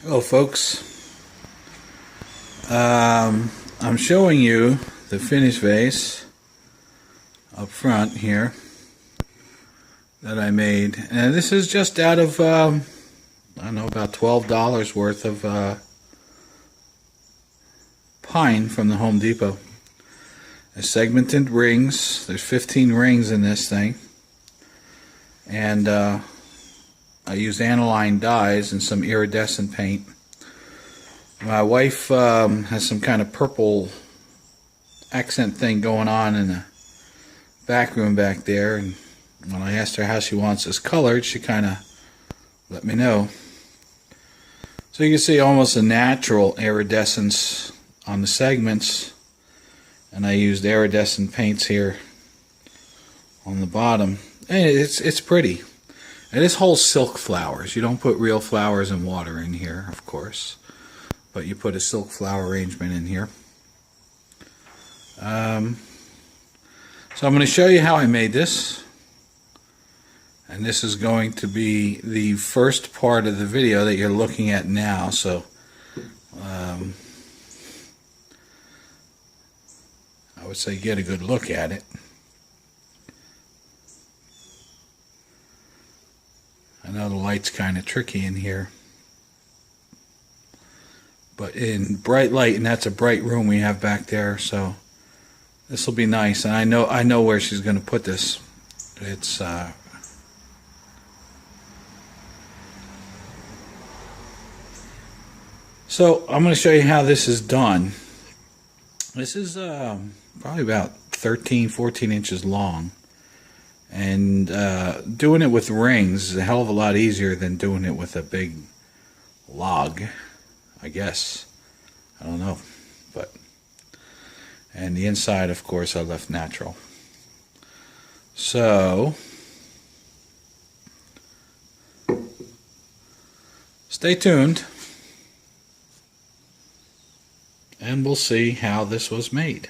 Hello folks, I'm showing you the finished vase up front here that I made, and this is just out of I don't know, about $12 worth of pine from the Home Depot. There's segmented rings. There's 15 rings in this thing, and I used analine dyes and some iridescent paint. My wife has some kind of purple accent thing going on in the back room back there, and when I asked her how she wants this colored, she kind of let me know. So you can see almost a natural iridescence on the segments, and I used iridescent paints here on the bottom, and it's pretty. And this whole silk flowers. You don't put real flowers and water in here, of course, but you put a silk flower arrangement in here. So I'm going to show you how I made this, and this is going to be the first part of the video that you're looking at now. So I would say get a good look at it. I know the light's kind of tricky in here, but in bright light, and that's a bright room we have back there, so this will be nice. And I know where she's going to put this. It's so I'm going to show you how this is done. This is probably about 13-14 inches long. And doing it with rings is a hell of a lot easier than doing it with a big log, I guess. I don't know. And the inside, of course, I left natural. So stay tuned, and we'll see how this was made.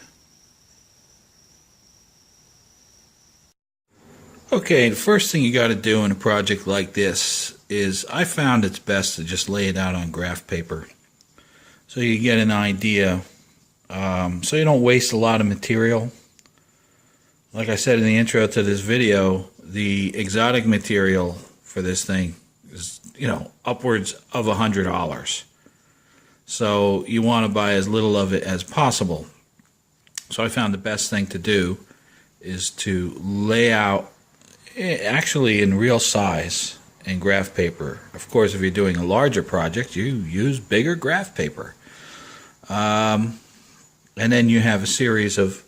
Okay, the first thing you got to do in a project like this is, I found it's best to just lay it out on graph paper so you get an idea, so you don't waste a lot of material. Like I said in the intro to this video, the exotic material for this thing is, upwards of $100. So you want to buy as little of it as possible. So I found the best thing to do is to lay out actually in real size in graph paper. Of course, if you're doing a larger project, you use bigger graph paper. And then you have a series of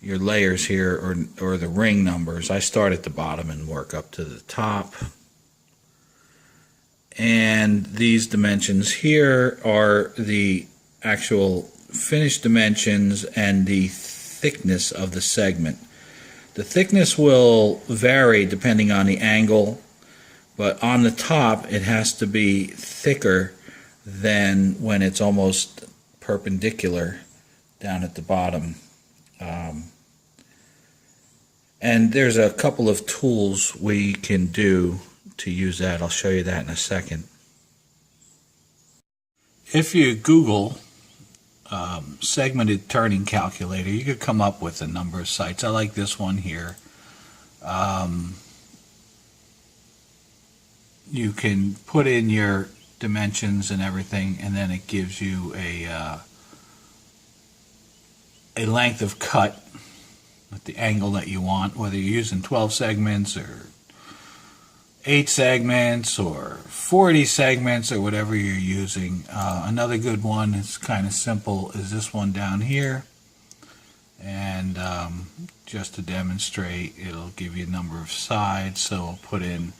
your layers here, or the ring numbers. I start at the bottom and work up to the top. And these dimensions here are the actual finished dimensions and the thickness of the segment. The thickness will vary depending on the angle, but on the top it has to be thicker than when it's almost perpendicular down at the bottom. And there's a couple of tools we can do to use that. I'll show you that in a second. If you Google segmented turning calculator, you could come up with a number of sites. I like this one here. You can put in your dimensions and everything, and then it gives you a length of cut with the angle that you want, whether you're using 12 segments or 8 segments or 40 segments or whatever you're using. Another good one is kind of simple is this one down here, and just to demonstrate, it'll give you a number of sides. So I'll put in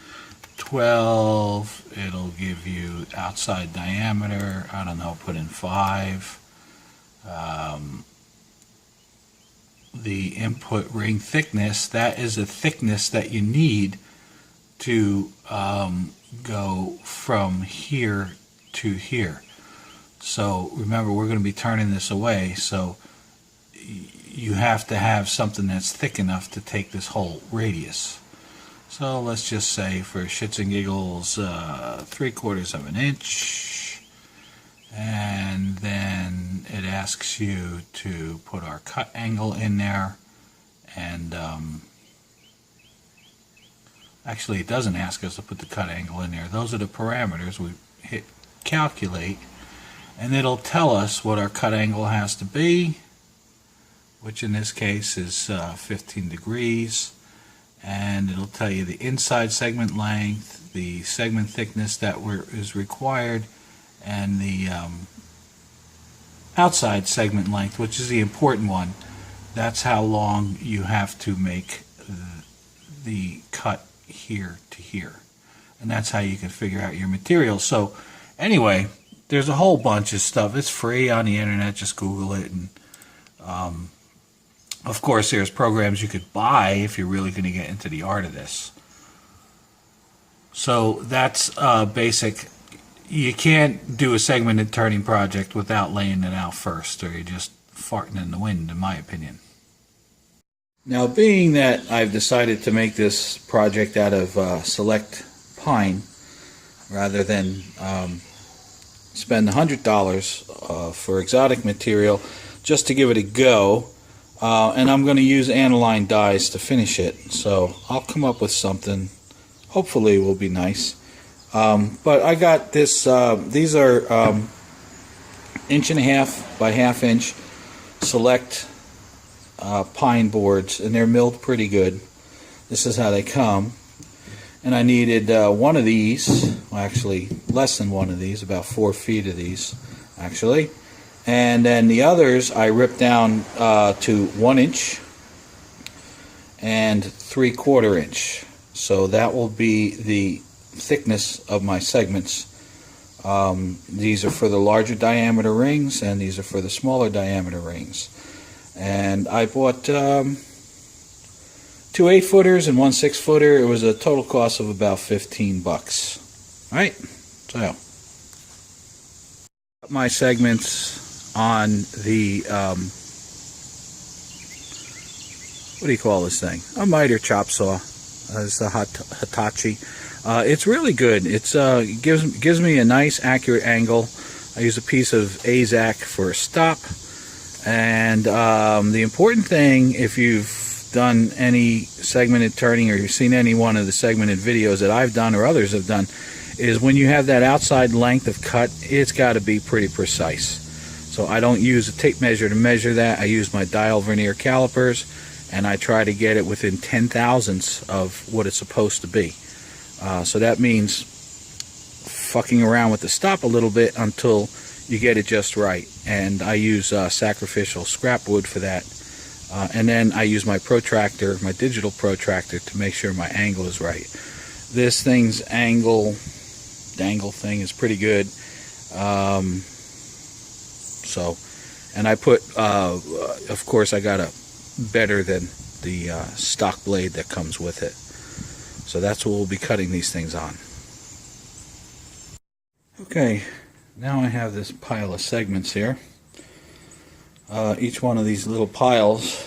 12, it'll give you outside diameter, I don't know, put in 5. The input ring thickness, that is a thickness that you need to go from here to here. So remember, we're going to be turning this away, so you have to have something that's thick enough to take this whole radius. So let's just say, for shits and giggles, 3/4 of an inch. and then it asks you to put our cut angle in there, and actually it doesn't ask us to put the cut angle in there. Those are the parameters. We hit calculate, and it'll tell us what our cut angle has to be, which in this case is 15 degrees, and it'll tell you the inside segment length, the segment thickness that is required, and the outside segment length, which is the important one. That's how long you have to make the cut here to here, and that's how you can figure out your material. So anyway, there's a whole bunch of stuff. It's free on the internet. Just Google it, and of course there's programs you could buy if you're really going to get into the art of this. So that's basic. You can't do a segmented turning project without laying it out first, or you're just farting in the wind, in my opinion. Now, being that I've decided to make this project out of select pine rather than spend $100 for exotic material just to give it a go, and I'm going to use analine dyes to finish it, so I'll come up with something. Hopefully it will be nice. But I got this, these are 1.5 by 1/2 inch select pine boards, and they're milled pretty good. This is how they come. And I needed one of these, well, actually less than one of these, about 4 feet of these actually. And then the others I ripped down to 1 inch and 3/4 inch. So that will be the thickness of my segments. These are for the larger diameter rings, and these are for the smaller diameter rings. And I bought 2 8-footers and 1 6-footer. It was a total cost of about $15. Alright, so my segments on the what do you call this thing? A miter chop saw. It's the Hitachi. It's really good. It gives me a nice accurate angle. I use a piece of AZAC for a stop. And the important thing, if you've done any segmented turning or you've seen any one of the segmented videos that I've done or others have done, is when you have that outside length of cut, it's got to be pretty precise. So I don't use a tape measure to measure that. I use my dial vernier calipers, and I try to get it within 10,000ths of what it's supposed to be. So that means fucking around with the stop a little bit until you get it just right. And I use sacrificial scrap wood for that. And then I use my protractor, my digital protractor, to make sure my angle is right. This thing's dangle thing is pretty good. And I put, of course, I got a better than the stock blade that comes with it. So that's what we'll be cutting these things on. Okay, now I have this pile of segments here. Each one of these little piles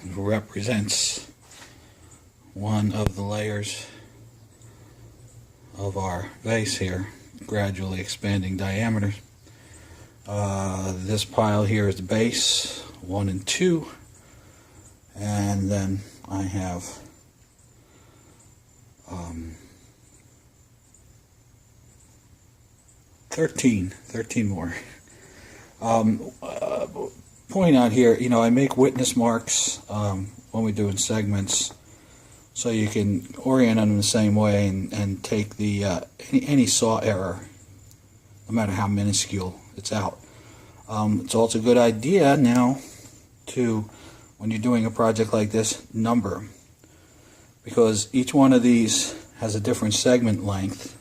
represents one of the layers of our vase here, gradually expanding diameter. This pile here is the base, 1 and 2, and then I have 13 more. Point out here, you know, I make witness marks when we're doing segments, so you can orient them the same way and take the any saw error, no matter how minuscule, it's out. It's also a good idea now to, when you're doing a project like this, number, because each one of these has a different segment length,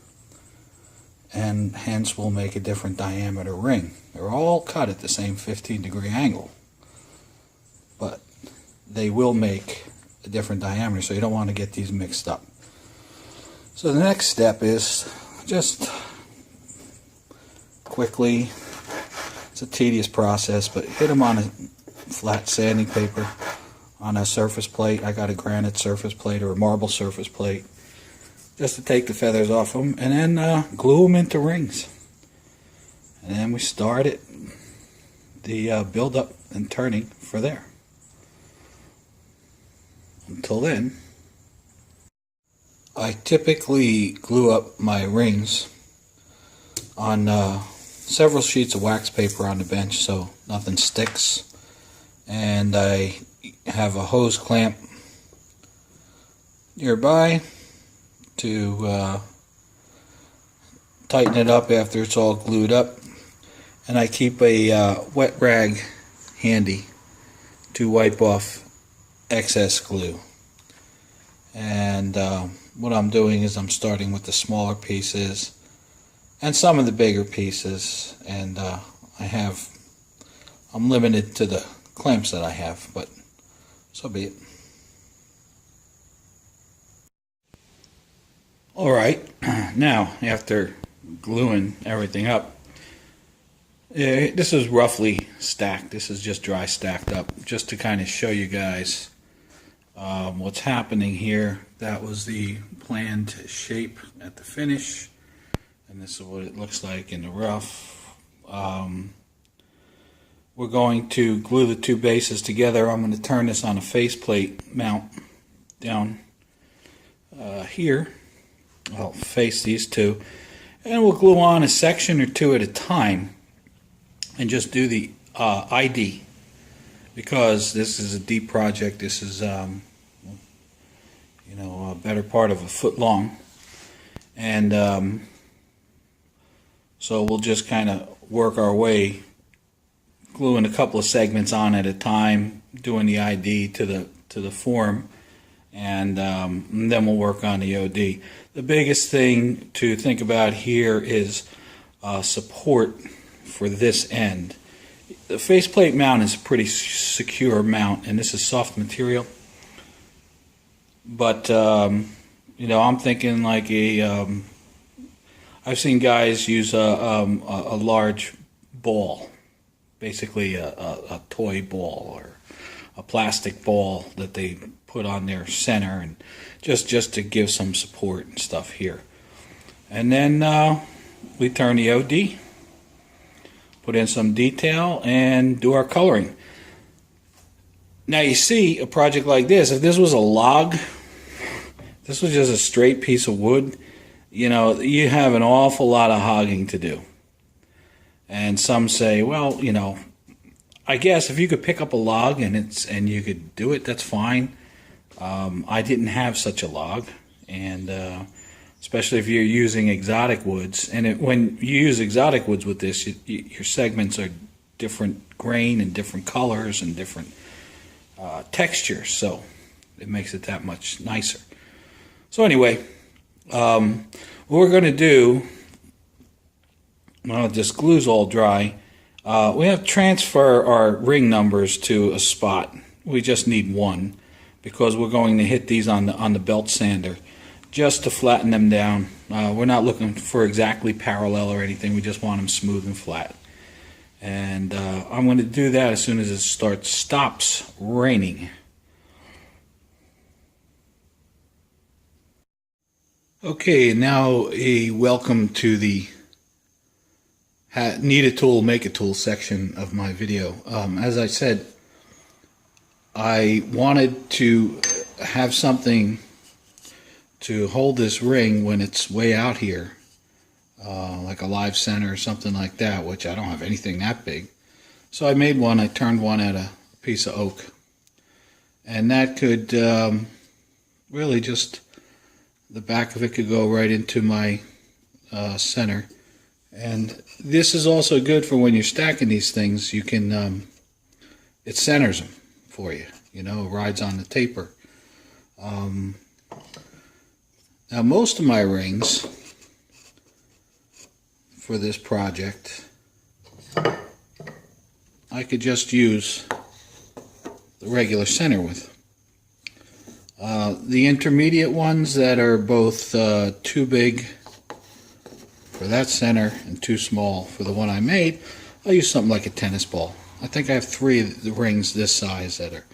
and hence will make a different diameter ring. They're all cut at the same 15-degree angle, but they will make a different diameter, so you don't want to get these mixed up. So the next step is just quickly, it's a tedious process, but hit them on a flat sanding paper on a surface plate. I got a granite surface plate or a marble surface plate, just to take the feathers off them, and then glue them into rings. And then we started the build up and turning for there. Until then, I typically glue up my rings on several sheets of wax paper on the bench so nothing sticks. And I have a hose clamp nearby to tighten it up after it's all glued up. And I keep a wet rag handy to wipe off excess glue. And what I'm doing is I'm starting with the smaller pieces and some of the bigger pieces, and I'm limited to the clamps that I have, but so be it. Alright, now after gluing everything up, this is roughly stacked. This is just dry stacked up, just to kind of show you guys what's happening here. That was the planned shape at the finish, and this is what it looks like in the rough. We're going to glue the two bases together. I'm going to turn this on a faceplate mount down here. I'll face these two, and we'll glue on a section or two at a time and just do the ID, because this is a deep project. This is a better part of a foot long, and so we'll just kind of work our way, gluing a couple of segments on at a time, doing the ID to the form, and then we'll work on the OD. The biggest thing to think about here is support for this end. The faceplate mount is a pretty secure mount, and this is soft material. But I'm thinking like I've seen guys use a large ball, basically a toy ball or a plastic ball that they put on their center, and just to give some support and stuff here. And then we turn the OD, put in some detail, and do our coloring. Now you see, a project like this, if this was a log, this was just a straight piece of wood, you have an awful lot of hogging to do. And some say, well, I guess if you could pick up a log and you could do it, that's fine. I didn't have such a log, and especially if you're using exotic woods. And when you use exotic woods with this, your segments are different grain and different colors and different textures, so it makes it that much nicer. So anyway, what we're going to do, well, this glue's all dry. We have to transfer our ring numbers to a spot. We just need one, because we're going to hit these on the belt sander just to flatten them down. We're not looking for exactly parallel or anything. We just want them smooth and flat. And I'm going to do that as soon as it stops raining. Okay, now a welcome to the Need a Tool, Make a Tool section of my video. As I said, I wanted to have something to hold this ring when it's way out here, like a live center or something like that, which I don't have anything that big. So I made one. I turned one at a piece of oak, and that could really just, the back of it could go right into my center. And this is also good for when you're stacking these things. You can, it centers them for you, it rides on the taper. Now most of my rings for this project, I could just use the regular center with. The intermediate ones that are both too big for that center and too small for the one I made, I'll use something like a tennis ball. I think I have 3 of the rings this size that are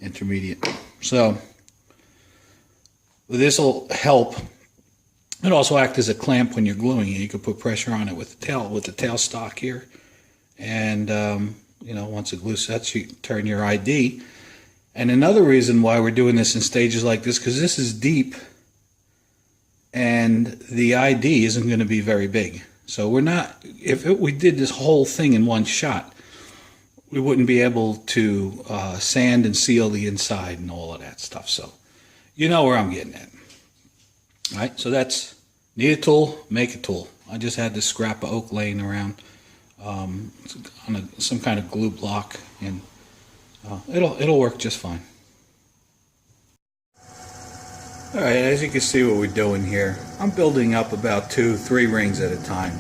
intermediate. So this will help It also acts as a clamp when you're gluing it. You can put pressure on it with the tailstock here, and once the glue sets, you turn your ID. And another reason why we're doing this in stages like this, because this is deep, and the ID isn't going to be very big. So we're not. If we did this whole thing in one shot, we wouldn't be able to sand and seal the inside and all of that stuff. So you know where I'm getting at. All right, so that's need a tool, make a tool. I just had this scrap of oak laying around on some kind of glue block, and it'll work just fine. All right, as you can see what we're doing here, I'm building up about 2-3 rings at a time.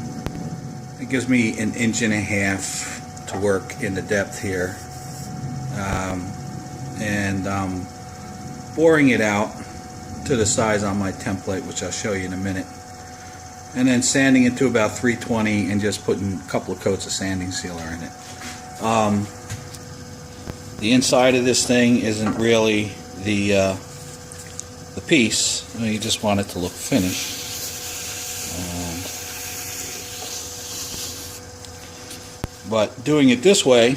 It gives me 1.5 inches to work in the depth here, and boring it out to the size on my template, which I'll show you in a minute, and then sanding it to about 320 and just putting a couple of coats of sanding sealer in it. The inside of this thing isn't really the piece. You just want it to look finished. But doing it this way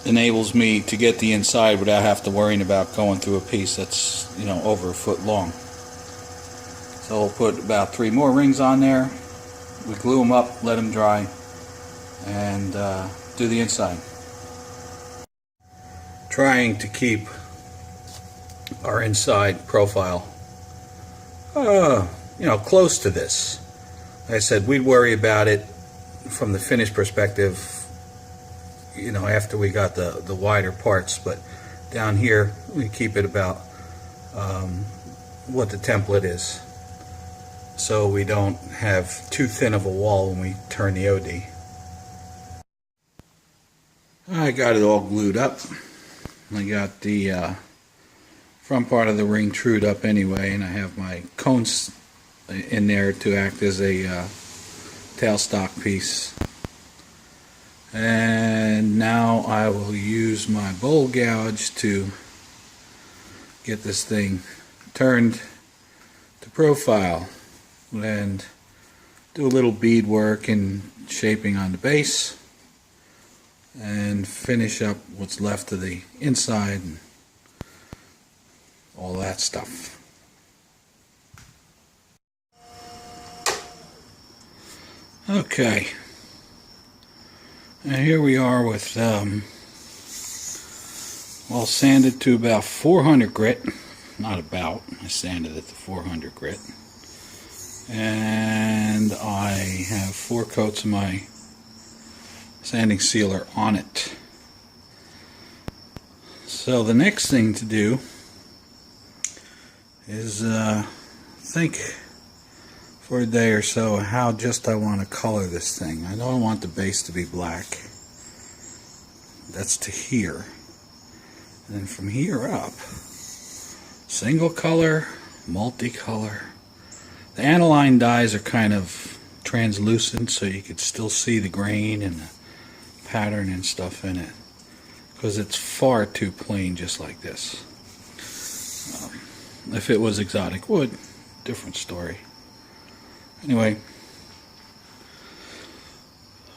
enables me to get the inside without having to worry about going through a piece that's over 1 foot long. So we'll put about 3 more rings on there. We glue them up, let them dry, and do the inside. Trying to keep our inside profile close to this. Like I said, we'd worry about it from the finished perspective after we got the wider parts, but down here we keep it about what the template is, so we don't have too thin of a wall when we turn the OD. I got it all glued up. I got the front part of the ring trued up anyway, and I have my cones in there to act as a tailstock piece. And now I will use my bowl gouge to get this thing turned to profile and do a little bead work and shaping on the base and finish up what's left of the inside and all that stuff. Okay. And here we are with all sanded to about 400 grit. Not about, I sanded it to 400 grit. And I have 4 coats of my sanding sealer on it. So the next thing to do is think for a day or so how I want to color this thing. I don't want the base to be black. That's to here. And then from here up, single color, multicolor. The analine dyes are kind of translucent, so you could still see the grain and the pattern and stuff in it, because it's far too plain just like this. If it was exotic wood, different story. Anyway,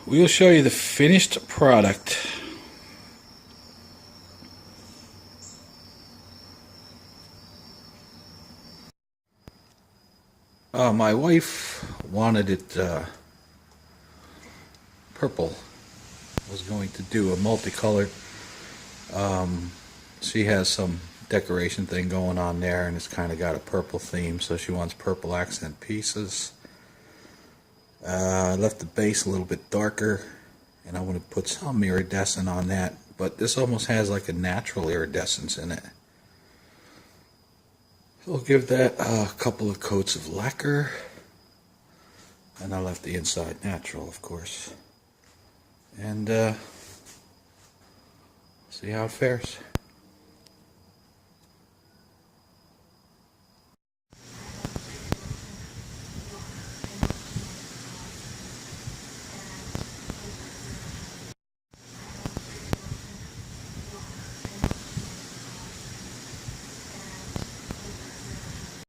we'll show you the finished product. My wife wanted it purple. Was going to do a multicolored. She has some decoration thing going on there, and it's kind of got a purple theme, so she wants purple accent pieces. I left the base a little bit darker, and I want to put some iridescent on that, but this almost has like a natural iridescence in it. So we'll give that a couple of coats of lacquer, and I left the inside natural, of course, and see how it fares.